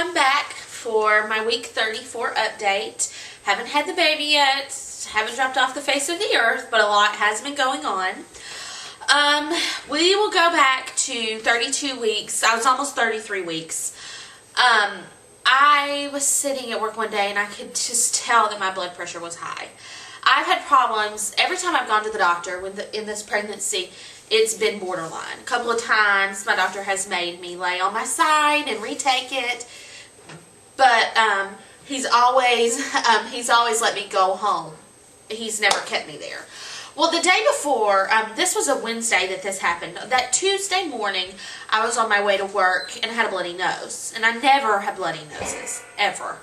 I'm back for my week 34 update. Haven't had the baby yet, haven't dropped off the face of the earth, but a lot has been going on. We will go back to 32 weeks. I was almost 33 weeks. I was sitting at work one day and I could just tell that my blood pressure was high. I've had problems every time I've gone to the doctor in this pregnancy. It's been borderline. A couple of times my doctor has made me lay on my side and retake it, but he's always let me go home. He's never kept me there. Well, the day before, this was a Wednesday that this happened. That Tuesday morning, I was on my way to work and I had a bloody nose. And I never have bloody noses, ever.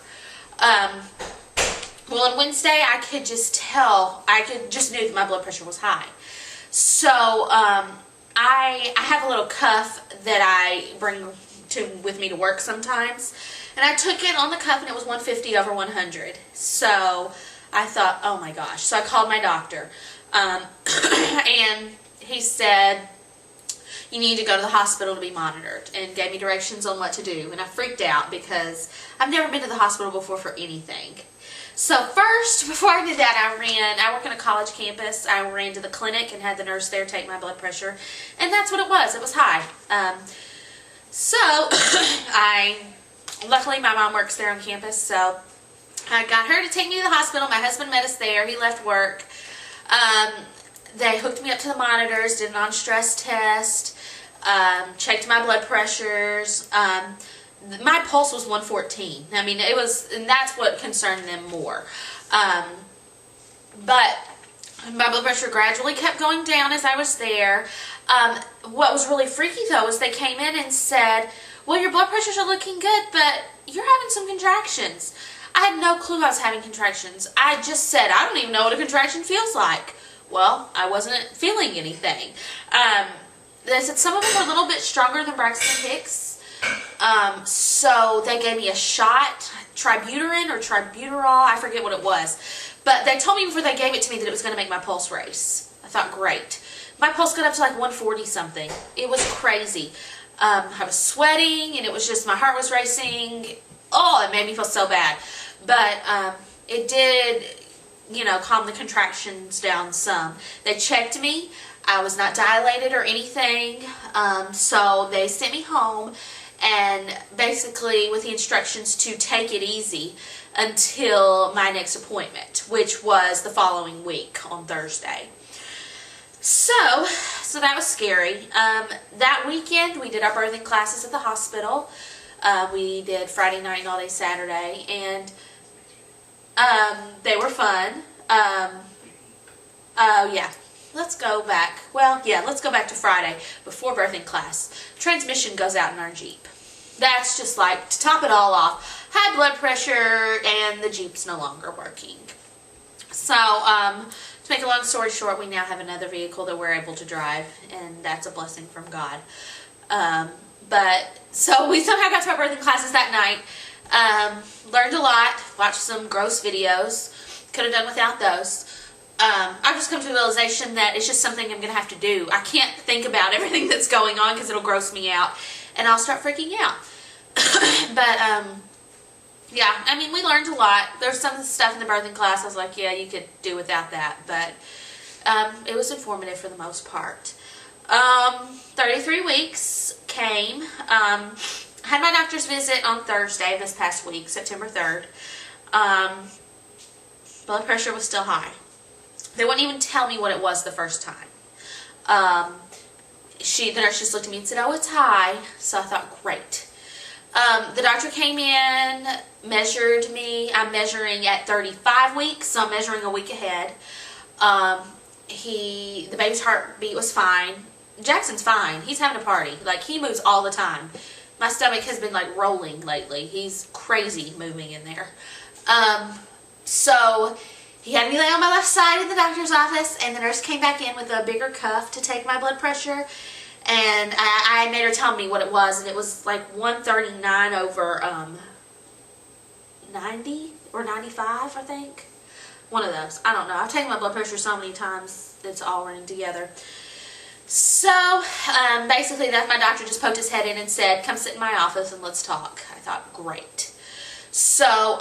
Well, on Wednesday, I could just tell, I just knew that my blood pressure was high. So, I have a little cuff that I bring with me to work sometimes. And I took it on the cuff and it was 150 over 100. So, I thought, oh my gosh. So I called my doctor. And he said, you need to go to the hospital to be monitored, and gave me directions on what to do. And I freaked out because I've never been to the hospital before for anything. So first, before I did that, I work in a college campus. I ran to the clinic and had the nurse there take my blood pressure. And that's what it was. It was high. Luckily my mom works there on campus, so I got her to take me to the hospital. My husband met us there. He left work. They hooked me up to the monitors, did an on-stress test, checked my blood pressures. My pulse was 114. I mean, it was, and that's what concerned them more. But my blood pressure gradually kept going down as I was there. What was really freaky, though, is they came in and said, well, your blood pressures are looking good, but you're having some contractions. I had no clue I was having contractions. I just said, I don't even know what a contraction feels like. Well, I wasn't feeling anything. They said some of them were a little bit stronger than Braxton Hicks. So they gave me a shot, Tributerin or Tributerol, I forget what it was. But they told me before they gave it to me that it was going to make my pulse race. I thought, great. My pulse got up to like 140 something. It was crazy. I was sweating and it was just, my heart was racing. Oh, it made me feel so bad. But it did, calm the contractions down some. They checked me. I was not dilated or anything. So they sent me home, and basically with the instructions to take it easy until my next appointment, which was the following week on Thursday. So that was scary. That weekend we did our birthing classes at the hospital. We did Friday night and all day Saturday, and they were fun. Yeah, let's go back. Well, yeah, let's go back to Friday before birthing class. Transmission goes out in our Jeep. That's just like, to top it all off, high blood pressure and the Jeep's no longer working. So, to make a long story short, we now have another vehicle that we're able to drive, and that's a blessing from God. So we somehow got to our birthing classes that night. Learned a lot, watched some gross videos. Could have done without those. I've just come to the realization that it's just something I'm going to have to do. I can't think about everything that's going on because it'll gross me out, and I'll start freaking out. But, yeah, I mean, we learned a lot. There's some stuff in the birthing class I was like, yeah, you could do without that, but it was informative for the most part. 33 weeks came. Had my doctor's visit on Thursday this past week, September 3rd. Blood pressure was still high. They wouldn't even tell me what it was the first time. The nurse just looked at me and said, oh, it's high. So I thought, great. The doctor came in, measured me. I'm measuring at 35 weeks, so I'm measuring a week ahead. The baby's heartbeat was fine. Jackson's fine. He's having a party. Like, he moves all the time. My stomach has been, like, rolling lately. He's crazy moving in there. So he had me lay on my left side in the doctor's office, and the nurse came back in with a bigger cuff to take my blood pressure. And I made her tell me what it was, and it was like 139 over 90 or 95, I think. One of those. I don't know. I've taken my blood pressure so many times, it's all running together. So, basically, my doctor just poked his head in and said, come sit in my office and let's talk. I thought, great. So,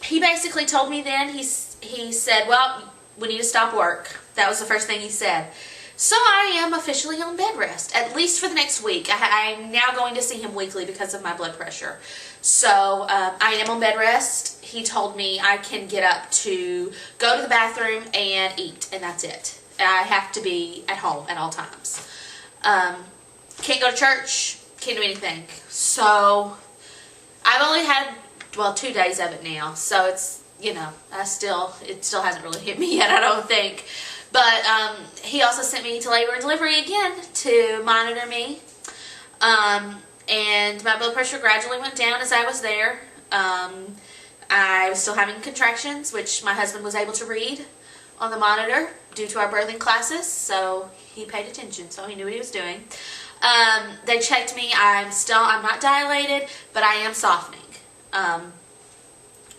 he basically told me then, he said, well, we need to stop work. That was the first thing he said. So I am officially on bed rest, at least for the next week. I'm now going to see him weekly because of my blood pressure. So I am on bed rest. He told me I can get up to go to the bathroom and eat, and that's it. I have to be at home at all times. Can't go to church, can't do anything. So I've only had, well, 2 days of it now. So it's, you know, it still hasn't really hit me yet, I don't think. But he also sent me to labor and delivery again to monitor me. And my blood pressure gradually went down as I was there. I was still having contractions, which my husband was able to read on the monitor due to our birthing classes. So he paid attention, so he knew what he was doing. They checked me. I'm not dilated, but I am softening.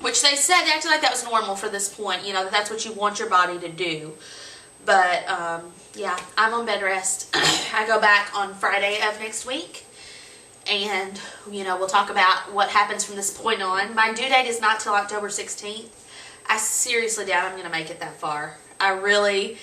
Which they said, they acted like that was normal for this point. You know, that's what you want your body to do. But, yeah, I'm on bed rest. I go back on Friday of next week. And, you know, we'll talk about what happens from this point on. My due date is not till October 16th. I seriously doubt I'm going to make it that far. I really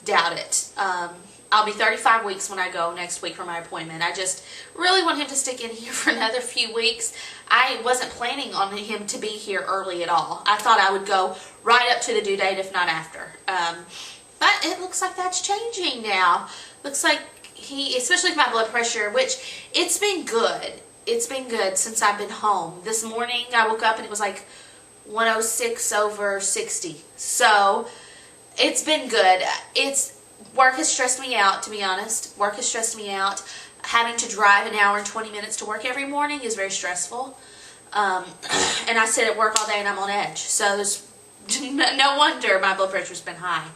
doubt it. I'll be 35 weeks when I go next week for my appointment. I just really want him to stick in here for another few weeks. I wasn't planning on him to be here early at all. I thought I would go right up to the due date, if not after. But it looks like that's changing now. Looks like especially with my blood pressure, which it's been good. It's been good since I've been home. This morning I woke up and it was like 106/60. So it's been good. Work has stressed me out, to be honest. Work has stressed me out. Having to drive 1 hour and 20 minutes to work every morning is very stressful. And I sit at work all day and I'm on edge. So there's no wonder my blood pressure's been high.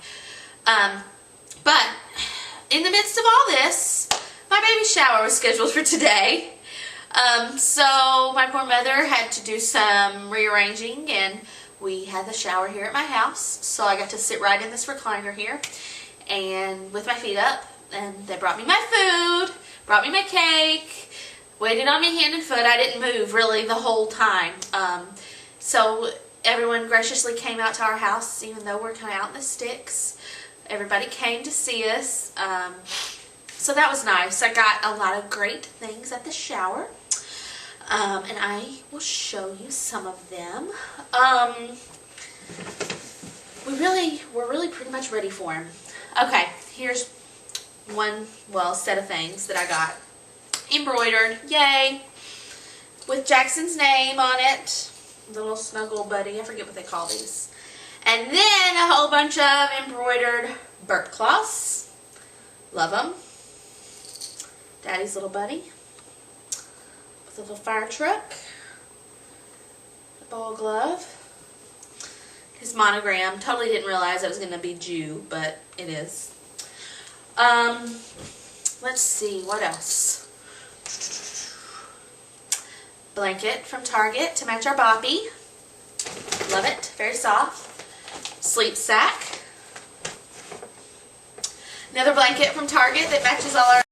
But in the midst of all this, my baby shower was scheduled for today. So my poor mother had to do some rearranging, and we had the shower here at my house. So I got to sit right in this recliner here and with my feet up, and they brought me my food, brought me my cake, waited on me hand and foot. I didn't move really the whole time. So everyone graciously came out to our house, even though we're kind of out in the sticks. Everybody came to see us. So that was nice. I got a lot of great things at the shower. And I will show you some of them. We're really pretty much ready for him. Okay, here's one, set of things that I got. Embroidered, yay, with Jackson's name on it. The little snuggle buddy, I forget what they call these. And then a whole bunch of embroidered burp cloths. Love them. Daddy's little buddy. With a little fire truck. A ball glove. His monogram. Totally didn't realize it was going to be Jew, but it is. Let's see, what else? Blanket from Target to match our boppy. Love it. Very soft. Sleep sack. Another blanket from Target that matches all our